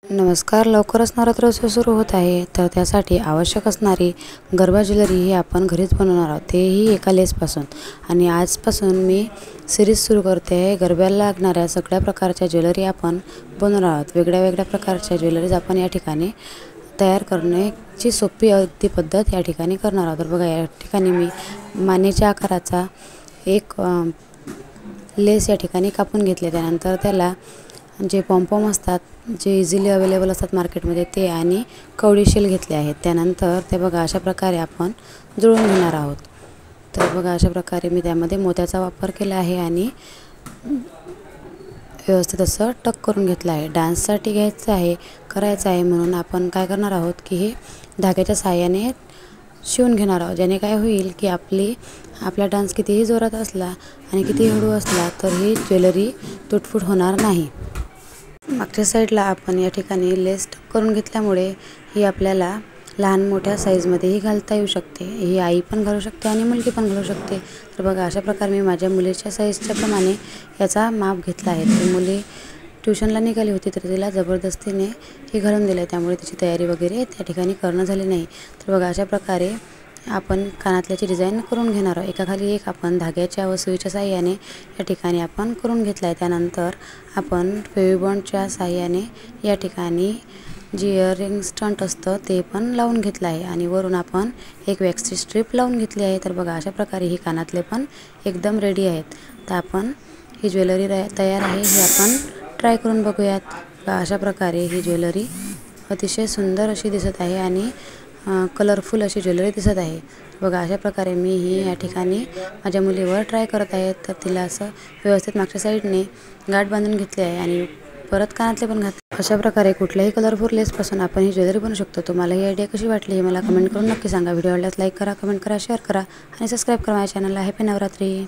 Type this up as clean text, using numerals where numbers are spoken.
नमस्कार. लवकरच नवरात्रोत्सव सुरू होत आहे, तर त्यासाठी आवश्यक असणारी गरबा ज्वेलरी ही आपण घरीच बनवणार आहोत, तेही एका लेसपासून. आणि आजपासून मी सिरीज सुरू करते आहे. गरब्याला लागणाऱ्या सगळ्या प्रकारच्या ज्वेलरी आपण बनवणार आहोत. वेगळ्या वेगळ्या प्रकारच्या ज्वेलरीज आपण या ठिकाणी तयार करण्याची सोपी अगदी पद्धत या ठिकाणी करणार आहोत. तर बघा, या ठिकाणी मी मानेच्या आकाराचा एक लेस या ठिकाणी कापून घेतले. त्यानंतर त्याला जे पॉम्पॉम असतात, जे इझिली अवेलेबल असतात मार्केटमध्ये, ते आणि कवडीशील घेतले आहेत. त्यानंतर ते बघा अशा प्रकारे आपण जुळवून घेणार आहोत. तर बघा अशा प्रकारे मी त्यामध्ये मोत्याचा वापर केला आहे आणि व्यवस्थित असं टक करून घेतलं आहे. डान्ससाठी करायचं आहे म्हणून आपण काय करणार आहोत की हे धाग्याच्या साहाय्याने शिवून घेणार आहोत. ज्याने काय होईल की आपला डान्स कितीही जोरात असला आणि कितीही हळू असला तर ही ज्वेलरी तुटफूट होणार नाही. मागच्या साईडला आपण या ठिकाणी लेस टक करून घेतल्यामुळे ही आपल्याला लहान मोठ्या साईजमध्येही घालता येऊ शकते. ही आई पण घालू शकते आणि मुलगी पण घालू शकते. तर बघा अशा प्रकारे मी माझ्या मुलीच्या साईजच्या प्रमाणे याचा माप घेतला आहे. तर मुली ट्युशनला निघाली होती, तर तिला जबरदस्तीने ही घालून दिलं, त्यामुळे तिची तयारी वगैरे त्या ठिकाणी करणं झाली नाही. तर बघा अशा प्रकारे आपण कानातल्याची डिझाईन करून घेणार आहोत. एकाखाली एक आपण धाग्याच्या व सुईच्या साहाय्याने या ठिकाणी आपण करून घेतला आहे. त्यानंतर आपण फेविबॉन्डच्या साहाय्याने या ठिकाणी जी इयरिंग स्टंट असतं ते पण लावून घेतलं आहे आणि वरून आपण एक वॅक्सची स्ट्रीप लावून घेतली आहे. तर बघा अशा प्रकारे ही कानातले पण एकदम रेडी आहेत. तर आपण ही ज्वेलरी तयार आहे, ही आपण ट्राय करून बघूयात. अशा प्रकारे ही ज्वेलरी अतिशय सुंदर अशी दिसत आहे आणि कलरफुल अशी ज्वेलरी दिसत आहे. बघा अशा प्रकारे मी ही या ठिकाणी माझ्या मुलीवर ट्राय करत आहे. तर तिला असं व्यवस्थित मागच्या साईडने गाठ बांधून घेतली आहे आणि परत कानातले पण घातले. अशा प्रकारे कुठल्याही कलरफुल लेसपासून आपण ही ज्वेलरी बनवू शकतो. तुम्हाला ही आयडिया कशी वाटली हे मला कमेंट करून नक्की सांगा. व्हिडिओ आवडल्यास लाईक करा, कमेंट करा, शेअर करा आणि सबस्क्राईब करा माझ्या चॅनलला. हॅपी नवरात्री.